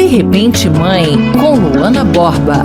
repente, mãe, com Luana Borba.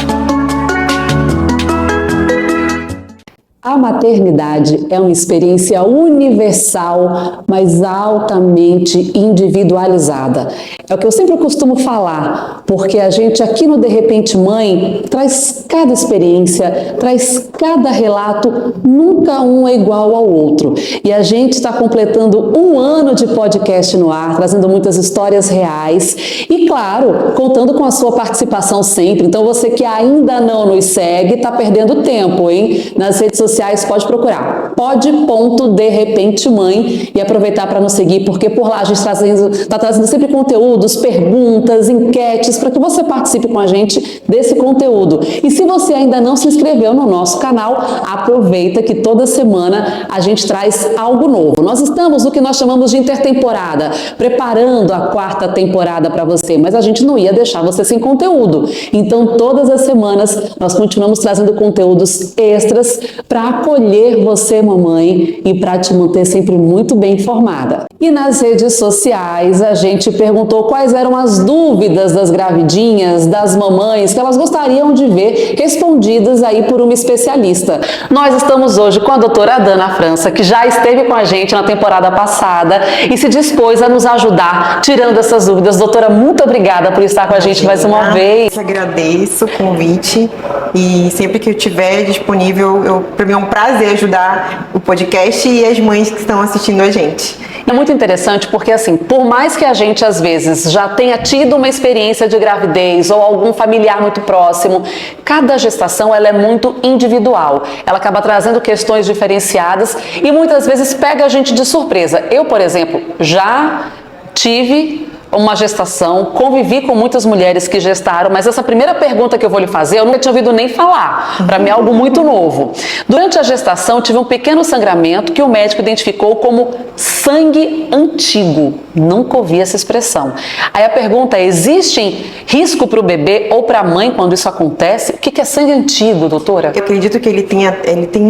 A maternidade é uma experiência universal, mas altamente individualizada. É o que eu sempre costumo falar, porque a gente aqui no De Repente Mãe traz cada experiência, traz cada relato, nunca um é igual ao outro. E a gente está completando 1 ano de podcast no ar, trazendo muitas histórias reais e, claro, contando com a sua participação sempre. Então, você que ainda não nos segue, está perdendo tempo, hein? Nas redes sociais, pode procurar pod.derepentemãe e aproveitar para nos seguir, porque por lá a gente está trazendo sempre conteúdos, perguntas, enquetes, para que você participe com a gente desse conteúdo. E se você ainda não se inscreveu no nosso canal, aproveita que toda semana a gente traz algo novo. Nós estamos no que nós chamamos de intertemporada, preparando a 4ª temporada para você, mas a gente não ia deixar você sem conteúdo. Então, todas as semanas nós continuamos trazendo conteúdos extras para acolher você, mamãe, e para te manter sempre muito bem informada. E nas redes sociais a gente perguntou quais eram as dúvidas das gravidinhas, das mamães, que elas gostariam de ver respondidas aí por uma especialista. Nós estamos hoje com a doutora Dana França, que já esteve com a gente na temporada passada e se dispôs a nos ajudar tirando essas dúvidas. Doutora, muito obrigada por estar com a gente mais uma vez. Eu agradeço o convite e sempre que eu estiver disponível, para mim é um prazer ajudar o podcast e as mães que estão assistindo a gente. É muito interessante porque, assim, por mais que a gente às vezes já tenha tido uma experiência de gravidez ou algum familiar muito próximo, cada gestação ela é muito individual. Ela acaba trazendo questões diferenciadas e muitas vezes pega a gente de surpresa. Eu, por exemplo, já tive uma gestação, convivi com muitas mulheres que gestaram, mas essa primeira pergunta que eu vou lhe fazer, eu nunca tinha ouvido nem falar. Para mim é algo muito novo. Durante a gestação, tive um pequeno sangramento que o médico identificou como sangue antigo. Nunca ouvi essa expressão. Aí a pergunta é, existe risco para o bebê ou para a mãe quando isso acontece? O que é sangue antigo, doutora? Eu acredito que ele tenha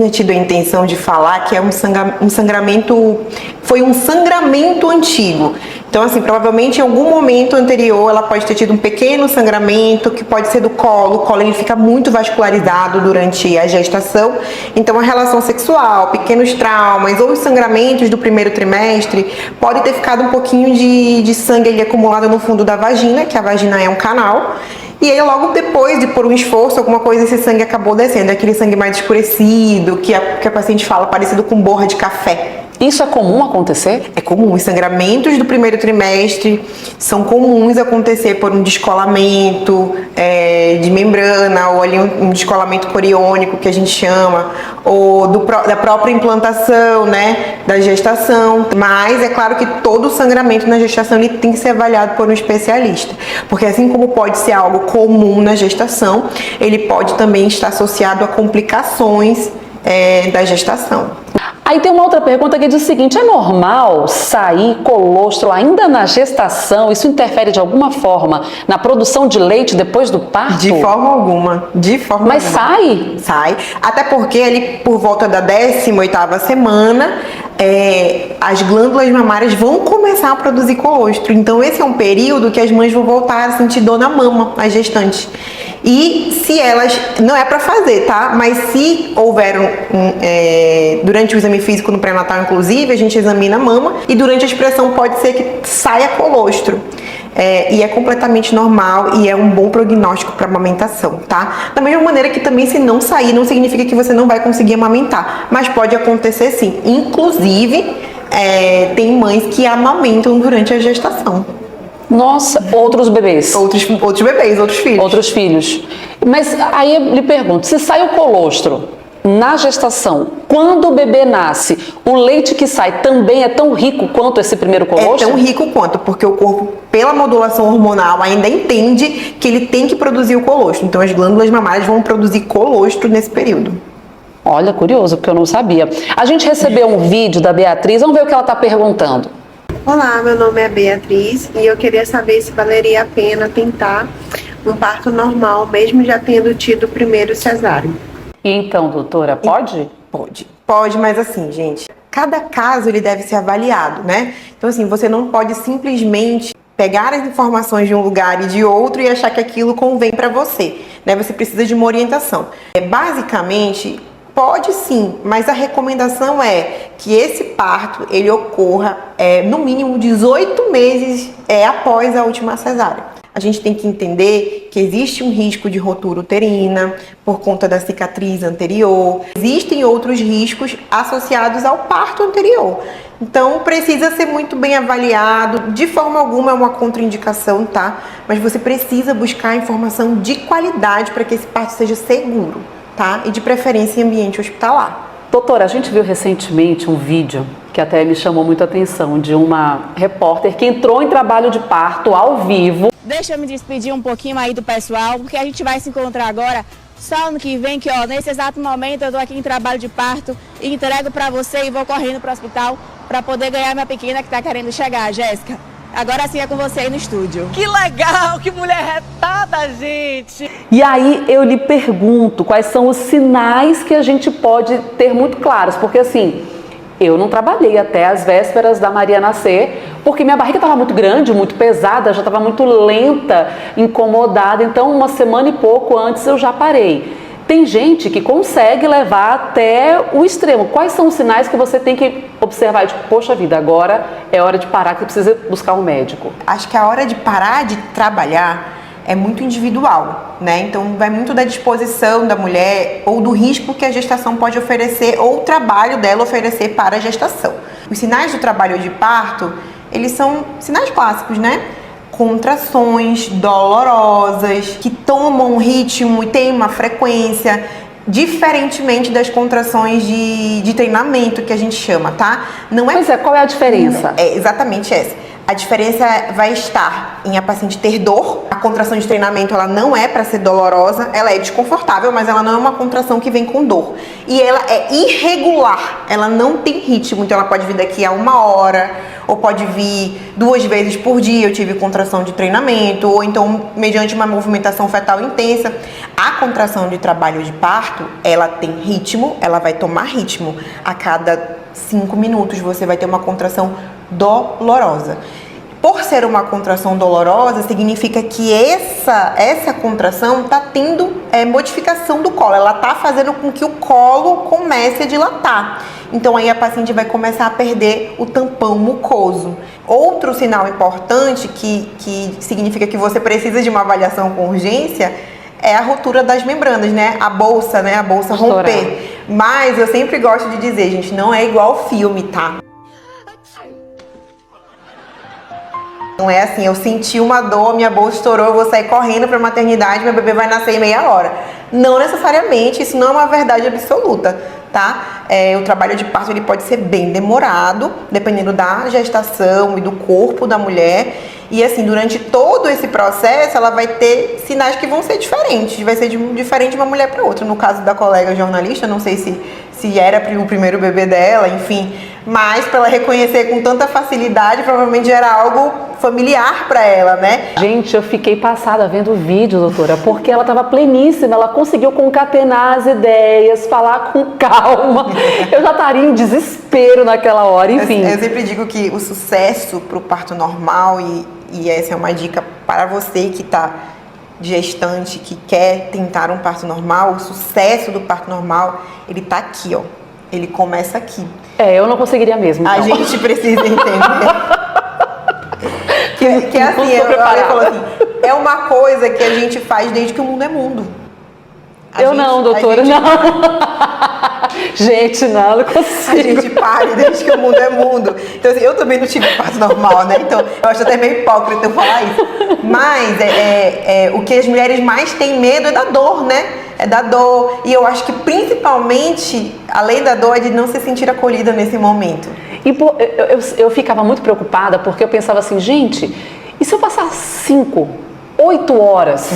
tido a intenção de falar que é um sangramento, foi um sangramento antigo. Então, assim, provavelmente em algum momento anterior ela pode ter tido um pequeno sangramento que pode ser do colo. O colo ele fica muito vascularizado durante a gestação. Então, a relação sexual, pequenos traumas ou os sangramentos do primeiro trimestre pode ter ficado um pouquinho de sangue ali acumulado no fundo da vagina, que a vagina é um canal. E aí, logo depois de por um esforço, alguma coisa, esse sangue acabou descendo. É aquele sangue mais escurecido, que a paciente fala parecido com borra de café. Isso é comum acontecer? É comum. Os sangramentos do primeiro trimestre são comuns acontecer por um descolamento de membrana, ou ali um descolamento coriônico, que a gente chama, ou da própria implantação, né, da gestação. Mas é claro que todo sangramento na gestação ele tem que ser avaliado por um especialista. Porque assim como pode ser algo comum na gestação, ele pode também estar associado a complicações da gestação. Aí tem uma outra pergunta que diz o seguinte, é normal sair colostro ainda na gestação? Isso interfere de alguma forma na produção de leite depois do parto? De forma alguma, Mas sai? Sai, até porque ali por volta da 18ª semana, as glândulas mamárias vão começar a produzir colostro. Então esse é um período que as mães vão voltar a sentir dor na mama, as gestantes. E se elas, não é para fazer, tá? Mas se houver durante o exame físico no pré-natal, inclusive, a gente examina a mama e durante a expressão pode ser que saia colostro. E é completamente normal e é um bom prognóstico para amamentação, tá? Da mesma maneira que também se não sair, não significa que você não vai conseguir amamentar, mas pode acontecer sim. Inclusive, tem mães que amamentam durante a gestação. Nossa, outros bebês. Outros bebês, outros filhos. Outros filhos. Mas aí eu lhe pergunto, se sai o colostro na gestação, quando o bebê nasce, o leite que sai também é tão rico quanto esse primeiro colostro? É tão rico quanto, porque o corpo, pela modulação hormonal, ainda entende que ele tem que produzir o colostro. Então as glândulas mamárias vão produzir colostro nesse período. Olha, curioso, porque eu não sabia. A gente recebeu um vídeo da Beatriz, vamos ver o que ela está perguntando. Olá, meu nome é Beatriz e eu queria saber se valeria a pena tentar um parto normal, mesmo já tendo tido o primeiro cesáreo. E então, doutora, pode? Pode, mas assim, gente, cada caso ele deve ser avaliado, né? Então assim, você não pode simplesmente pegar as informações de um lugar e de outro e achar que aquilo convém para você, né? Você precisa de uma orientação. Basicamente, pode sim, mas a recomendação é que esse parto ele ocorra no mínimo 18 meses após a última cesárea. A gente tem que entender que existe um risco de rotura uterina por conta da cicatriz anterior. Existem outros riscos associados ao parto anterior. Então, precisa ser muito bem avaliado. De forma alguma é uma contraindicação, tá? Mas você precisa buscar informação de qualidade para que esse parto seja seguro, tá? E de preferência em ambiente hospitalar. Doutora, a gente viu recentemente um vídeo que até me chamou muito a atenção, de uma repórter que entrou em trabalho de parto ao vivo. Deixa eu me despedir um pouquinho aí do pessoal, porque a gente vai se encontrar agora só ano que vem, que ó, nesse exato momento eu tô aqui em trabalho de parto e entrego pra você e vou correndo pro hospital pra poder ganhar minha pequena que tá querendo chegar, Jéssica. Agora sim é com você aí no estúdio. Que legal, que mulher retada, gente! E aí eu lhe pergunto, quais são os sinais que a gente pode ter muito claros? Porque assim, eu não trabalhei até as vésperas da Maria nascer, porque minha barriga estava muito grande, muito pesada, já estava muito lenta, incomodada. Então, uma semana e pouco antes eu já parei. Tem gente que consegue levar até o extremo. Quais são os sinais que você tem que observar? Tipo, poxa vida, agora é hora de parar, que precisa buscar um médico. Acho que a hora de parar de trabalhar é muito individual, né? Então vai muito da disposição da mulher ou do risco que a gestação pode oferecer ou o trabalho dela oferecer para a gestação. Os sinais do trabalho de parto, eles são sinais clássicos, né? Contrações dolorosas, que tomam um ritmo e têm uma frequência, diferentemente das contrações de treinamento que a gente chama, tá? Não é... Pois é, qual é a diferença? É exatamente essa. A diferença vai estar em a paciente ter dor. A contração de treinamento ela não é para ser dolorosa, ela é desconfortável, mas ela não é uma contração que vem com dor. E ela é irregular, ela não tem ritmo, então ela pode vir daqui a 1 hora, ou pode vir 2 vezes por dia, eu tive contração de treinamento, ou então mediante uma movimentação fetal intensa. A contração de trabalho de parto, ela tem ritmo, ela vai tomar ritmo. A cada 5 minutos você vai ter uma contração dolorosa. Por ser uma contração dolorosa, significa que essa contração está tendo modificação do colo, ela está fazendo com que o colo comece a dilatar. Então aí a paciente vai começar a perder o tampão mucoso. Outro sinal importante que significa que você precisa de uma avaliação com urgência é a ruptura das membranas, né? A bolsa romper. Mas eu sempre gosto de dizer, gente, não é igual filme, tá? Não é assim, eu senti uma dor, minha bolsa estourou, eu vou sair correndo para a maternidade, meu bebê vai nascer em meia hora. Não necessariamente, isso não é uma verdade absoluta, tá? O trabalho de parto ele pode ser bem demorado, dependendo da gestação e do corpo da mulher. E assim, durante todo esse processo, ela vai ter sinais que vão ser diferentes. Vai ser diferente de uma mulher para outra. No caso da colega jornalista, não sei se era o primeiro bebê dela, enfim. Mas para ela reconhecer com tanta facilidade, provavelmente era algo familiar para ela, né? Gente, eu fiquei passada vendo o vídeo, doutora, porque ela estava pleníssima, ela conseguiu concatenar as ideias, falar com calma. Eu já estaria em desespero naquela hora, enfim. Eu sempre digo que o sucesso para o parto normal, e essa é uma dica para você que está gestante, que quer tentar um parto normal, o sucesso do parto normal, ele está aqui, ó. Ele começa aqui. Eu não conseguiria mesmo. Então. A gente precisa entender. que assim, eu falo assim, é uma coisa que a gente faz desde que o mundo é mundo. Não, doutora, não. Gente, não consigo. A gente pare desde que o mundo é mundo. Então, assim, eu também não tive parto normal, né? Então, eu acho até meio hipócrita eu falar isso. Mas o que as mulheres mais têm medo é da dor, né? É da dor. E eu acho que principalmente, além da dor, é de não se sentir acolhida nesse momento. E eu ficava muito preocupada porque eu pensava assim, gente, e se eu passar 5, 8 horas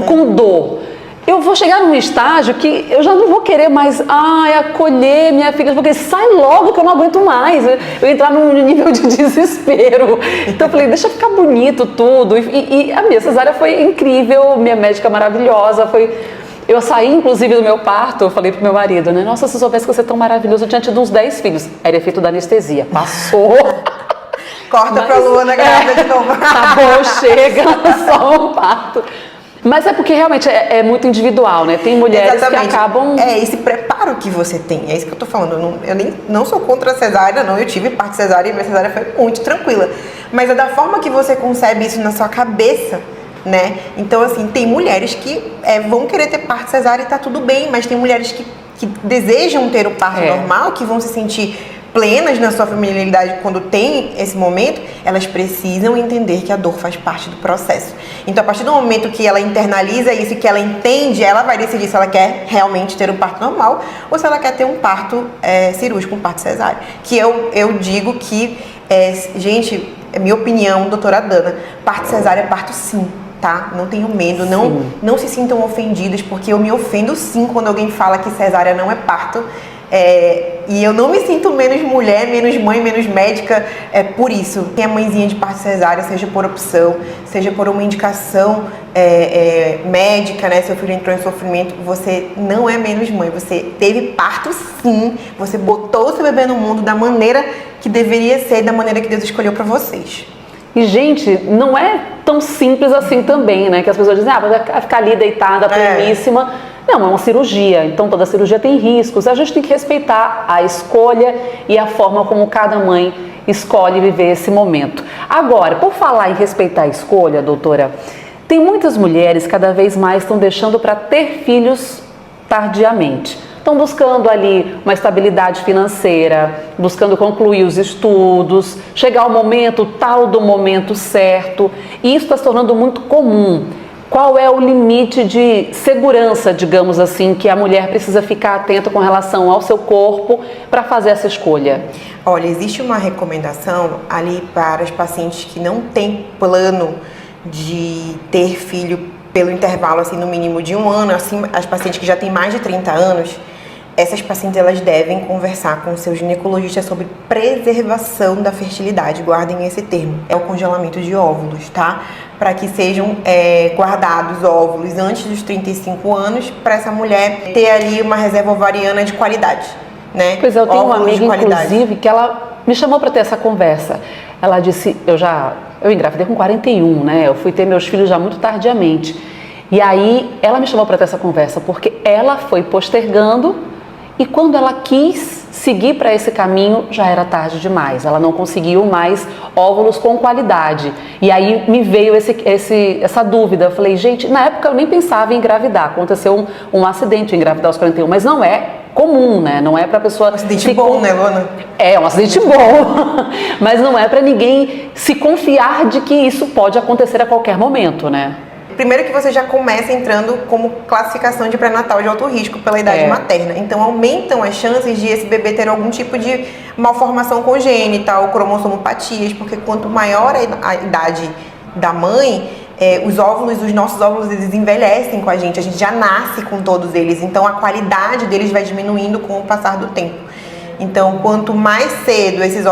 com dor? Eu vou chegar num estágio que eu já não vou querer mais acolher minha filha, porque sai logo que eu não aguento mais. Eu entrar num nível de desespero. Então eu falei, deixa ficar bonito tudo. E a minha cesárea foi incrível, minha médica maravilhosa, Eu saí, inclusive, do meu parto, eu falei pro meu marido, né? Nossa, se eu soubesse que você é tão maravilhoso, eu tinha tido uns 10 filhos. Era efeito da anestesia. Passou. Corta pra Luana grávida de novo. Tá bom, chega, só um parto. Mas é porque realmente é muito individual, né? Tem mulheres que acabam... Esse preparo que você tem, é isso que eu tô falando. Eu não sou contra a cesárea, não. Eu tive parto cesárea e minha cesárea foi muito tranquila. Mas é da forma que você concebe isso na sua cabeça, né? Então, assim, tem mulheres que vão querer ter parto cesárea e tá tudo bem, mas tem mulheres que desejam ter o parto normal, que vão se sentir plenas na sua feminilidade quando tem esse momento, elas precisam entender que a dor faz parte do processo. Então, a partir do momento que ela internaliza isso e que ela entende, ela vai decidir se ela quer realmente ter um parto normal ou se ela quer ter um parto cirúrgico, um parto cesárea. Que eu digo que, gente, é minha opinião, doutora Dana, parto cesárea é parto sim. Tá? Não tenham medo, não se sintam ofendidos, porque eu me ofendo sim quando alguém fala que cesárea não é parto. E eu não me sinto menos mulher, menos mãe, menos médica por isso. Quem é mãezinha de parto cesárea, seja por opção, seja por uma indicação médica, né? Seu filho entrou em sofrimento, você não é menos mãe. Você teve parto sim, você botou o seu bebê no mundo da maneira que deveria ser, da maneira que Deus escolheu para vocês. E, gente, não é tão simples assim também, né? Que as pessoas dizem, vai ficar ali deitada, pleníssima. Não, é uma cirurgia, então toda cirurgia tem riscos. A gente tem que respeitar a escolha e a forma como cada mãe escolhe viver esse momento. Agora, por falar em respeitar a escolha, doutora, tem muitas mulheres que cada vez mais estão deixando para ter filhos tardiamente. Estão buscando ali uma estabilidade financeira, buscando concluir os estudos, chegar ao momento tal do momento certo. E isso está se tornando muito comum. Qual é o limite de segurança, digamos assim, que a mulher precisa ficar atenta com relação ao seu corpo para fazer essa escolha? Olha, existe uma recomendação ali para as pacientes que não têm plano de ter filho pelo intervalo, assim, no mínimo de 1 ano, assim, as pacientes que já têm mais de 30 anos, essas pacientes elas devem conversar com o seu ginecologista sobre preservação da fertilidade. Guardem esse termo. É o congelamento de óvulos, tá? Para que sejam guardados óvulos antes dos 35 anos, para essa mulher ter ali uma reserva ovariana de qualidade, né? Pois é, eu tenho uma amiga, inclusive, que ela me chamou para ter essa conversa. Ela disse, eu engravidei com 41, né? Eu fui ter meus filhos já muito tardiamente. E aí, ela me chamou para ter essa conversa, porque ela foi postergando. E quando ela quis seguir para esse caminho, já era tarde demais. Ela não conseguiu mais óvulos com qualidade. E aí me veio essa dúvida. Eu falei, gente, na época eu nem pensava em engravidar. Aconteceu um acidente, eu engravidar aos 41, mas não é comum, né? Não é para pessoa... Um acidente bom, né, Luana? É, um acidente bom. Mas não é para ninguém se confiar de que isso pode acontecer a qualquer momento, né? Primeiro que você já começa entrando como classificação de pré-natal de alto risco pela idade materna. Então, aumentam as chances de esse bebê ter algum tipo de malformação congênita ou cromossomopatias, porque quanto maior a idade da mãe, os nossos óvulos, eles envelhecem com a gente já nasce com todos eles. Então, a qualidade deles vai diminuindo com o passar do tempo. Então, quanto mais cedo esses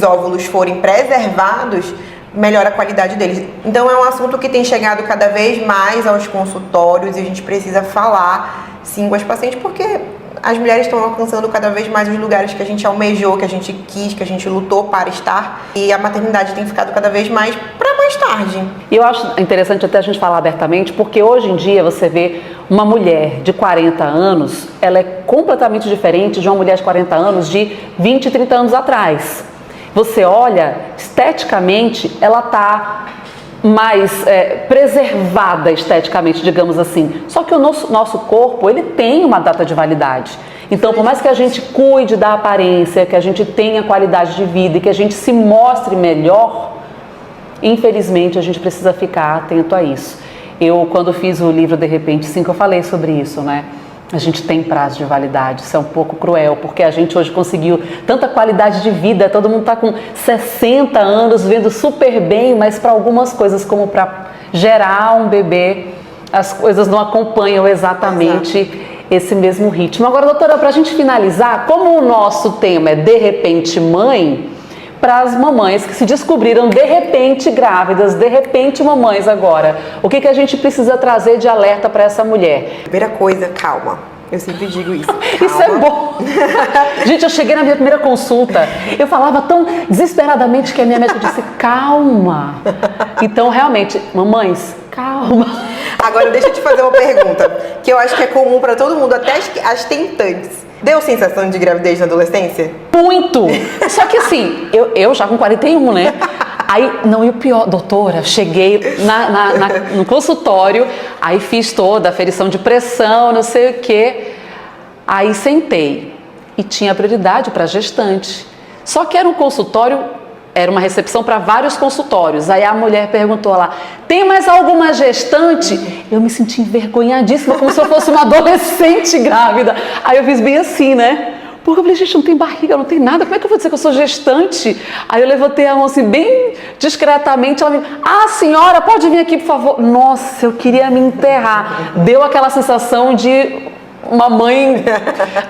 óvulos forem preservados, melhora a qualidade deles. Então é um assunto que tem chegado cada vez mais aos consultórios e a gente precisa falar sim com as pacientes, porque as mulheres estão alcançando cada vez mais os lugares que a gente almejou, que a gente quis, que a gente lutou para estar, e a maternidade tem ficado cada vez mais para mais tarde. E eu acho interessante até a gente falar abertamente, porque hoje em dia você vê uma mulher de 40 anos, ela é completamente diferente de uma mulher de 40 anos de 20, 30 anos atrás. Você olha, esteticamente, ela está mais preservada esteticamente, digamos assim. Só que o nosso corpo, ele tem uma data de validade. Então, por mais que a gente cuide da aparência, que a gente tenha qualidade de vida e que a gente se mostre melhor, infelizmente, a gente precisa ficar atento a isso. Eu, quando fiz o livro De Repente 5, eu falei sobre isso, né? A gente tem prazo de validade, isso é um pouco cruel, porque a gente hoje conseguiu tanta qualidade de vida, todo mundo está com 60 anos, vendo super bem, mas para algumas coisas, como para gerar um bebê, as coisas não acompanham exatamente esse mesmo ritmo. Agora, doutora, para a gente finalizar, como o nosso tema é De Repente Mãe, para as mamães que se descobriram de repente grávidas, de repente mamães agora, o que a gente precisa trazer de alerta para essa mulher? Primeira coisa, calma. Eu sempre digo isso. Isso é bom. Gente, eu cheguei na minha primeira consulta, eu falava tão desesperadamente que a minha médica disse, calma. Então, realmente, mamães, calma. Agora, deixa eu te fazer uma pergunta, que eu acho que é comum pra todo mundo, até as tentantes. Deu sensação de gravidez na adolescência? Muito! Só que assim, eu já com 41, né? Aí, não, e o pior, doutora, cheguei no consultório, aí fiz toda a aferição de pressão, não sei o quê. Aí sentei e tinha prioridade para gestante. Só que era um consultório, era uma recepção para vários consultórios. Aí a mulher perguntou lá, tem mais alguma gestante? Eu me senti envergonhadíssima, como se eu fosse uma adolescente grávida. Aí eu fiz bem assim, né? Porque eu falei, gente, não tem barriga, não tem nada, como é que eu vou dizer que eu sou gestante? Aí eu levantei a mão assim, bem discretamente, ela me senhora, pode vir aqui, por favor? Nossa, eu queria me enterrar. Deu aquela sensação de uma mãe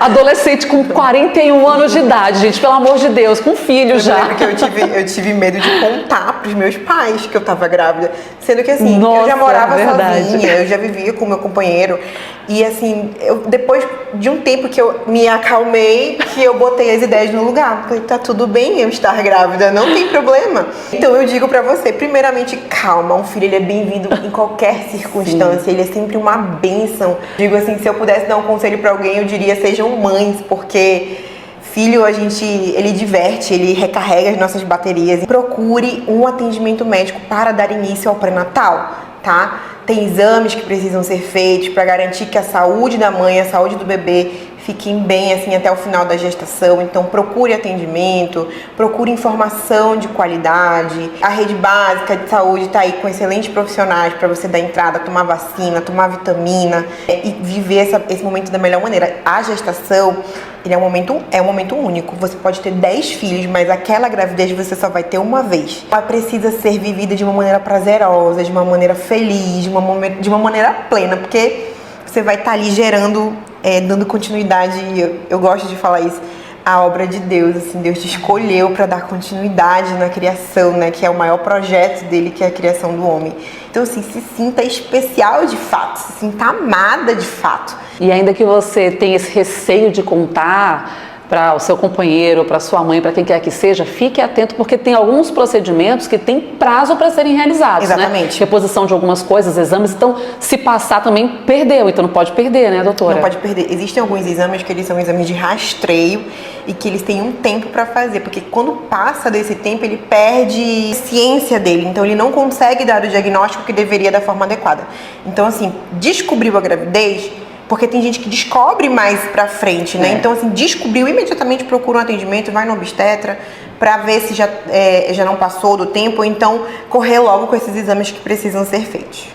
adolescente com 41 anos de idade, gente, pelo amor de Deus, com filho já. Eu lembro que eu tive medo de contar pros meus pais que eu tava grávida, sendo que assim, Nossa, eu já morava verdade. sozinha, eu já vivia com meu companheiro e assim, depois de um tempo que eu me acalmei, que eu botei as ideias no lugar, falei, tá tudo bem eu estar grávida, não tem problema. Então eu digo pra você, primeiramente, calma, um filho ele é bem-vindo em qualquer circunstância, Sim. Ele é sempre uma bênção. Digo assim, se eu pudesse dar um conselho pra alguém, eu diria, sejam mães, porque filho, ele diverte, ele recarrega as nossas baterias. Procure um atendimento médico para dar início ao pré-natal, tá? Tem exames que precisam ser feitos para garantir que a saúde da mãe, a saúde do bebê fiquem bem assim até o final da gestação. Então procure atendimento, procure informação de qualidade. A rede básica de saúde está aí com excelentes profissionais para você dar entrada, tomar vacina, tomar vitamina e viver esse momento da melhor maneira. A gestação ele é um momento único. Você pode ter 10 filhos, mas aquela gravidez você só vai ter uma vez. Ela precisa ser vivida de uma maneira prazerosa, de uma maneira feliz, de uma maneira plena, porque você vai estar ali gerando, dando continuidade. Eu gosto de falar isso, a obra de Deus. Assim, Deus te escolheu para dar continuidade na criação, né? Que é o maior projeto dele, que é a criação do homem. Então, assim, se sinta especial de fato, se sinta amada de fato. E ainda que você tenha esse receio de contar para o seu companheiro, para sua mãe, para quem quer que seja, fique atento, porque tem alguns procedimentos que tem prazo para serem realizados. Exatamente. Né? Reposição de algumas coisas, exames, então se passar também perdeu, então não pode perder, né, doutora? Não pode perder. Existem alguns exames que eles são exames de rastreio e que eles têm um tempo para fazer, porque quando passa desse tempo ele perde a ciência dele, então ele não consegue dar o diagnóstico que deveria da forma adequada. Então assim, descobriu a gravidez, porque tem gente que descobre mais pra frente, né? Então, assim, descobriu, imediatamente procura um atendimento, vai no obstetra pra ver se já não passou do tempo, ou então correr logo com esses exames que precisam ser feitos.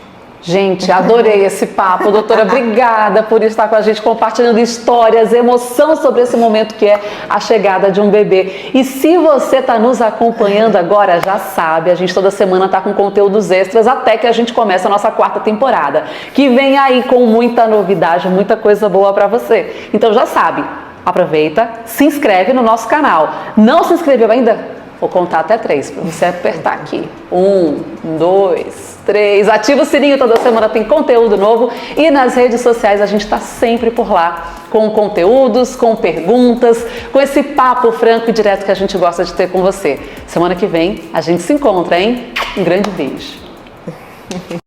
Gente, adorei esse papo, doutora, obrigada por estar com a gente compartilhando histórias, emoção sobre esse momento que é a chegada de um bebê. E se você está nos acompanhando agora, já sabe, a gente toda semana está com conteúdos extras até que a gente comece a nossa 4ª temporada, que vem aí com muita novidade, muita coisa boa para você. Então já sabe, aproveita, se inscreve no nosso canal. Não se inscreveu ainda? Vou contar até 3 para você apertar aqui. 1, 2, 3. Ativa o sininho, toda semana tem conteúdo novo. E nas redes sociais a gente está sempre por lá, com conteúdos, com perguntas, com esse papo franco e direto que a gente gosta de ter com você. Semana que vem a gente se encontra, hein? Um grande beijo.